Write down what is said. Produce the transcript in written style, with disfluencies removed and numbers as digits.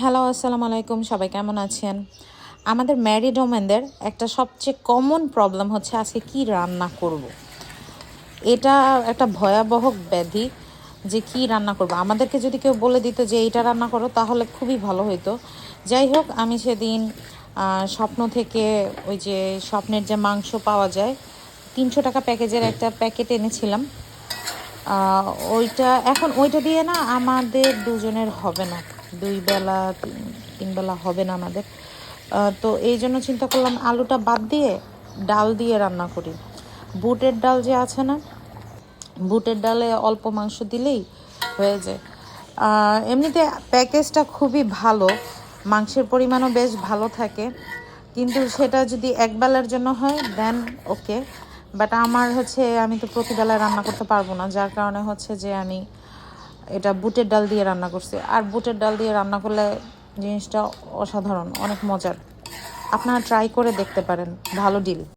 Hello, আসসালামু আলাইকুম। সবাই কেমন আছেন? আমাদের ম্যারিড ওমেনদের একটা সবচেয়ে কমন প্রবলেম হচ্ছে আজকে কি রান্না করব। এটা একটা ভয়াবহ ব্যাধি যে কি রান্না করব। আমাদেরকে যদি কেউ বলে দিত যে এইটা রান্না করো তাহলে খুবই ভালো হতো। যাই হোক, আমি সেদিন স্বপ্ন থেকে ওই যে স্বপ্নের যে মাংস পাওয়া যায় 300 টাকা প্যাকেজের একটা প্যাকেট এনেছিলাম। ওইটা দিয়ে না আমাদের দুজনের হবে না, 2 বেলা 3 বেলা হবে না আমাদের। তো এই জন্য চিন্তা করলাম আলুটা বাদ দিয়ে ডাল দিয়ে রান্না করি। বুটের ডাল যে আছে না, বুটের ডালে অল্প মাংস দিলেই হয়ে যায়। এমনিতে প্যাকেজটা খুবই ভালো, মাংসের পরিমাণও বেশ ভালো থাকে, কিন্তু সেটা যদি একবেলার জন্য হয় দেন ওকে। বাট আমার আমি তো প্রতিবেলায় রান্না করতে পারবো না, যার কারণে যে আমি এটা বুটের ডাল দিয়ে রান্না করছি। আর বুটের ডাল দিয়ে রান্না করলে জিনিসটা অসাধারণ, অনেক মজার। আপনারা ট্রাই করে দেখতে পারেন, ভালো ডিল।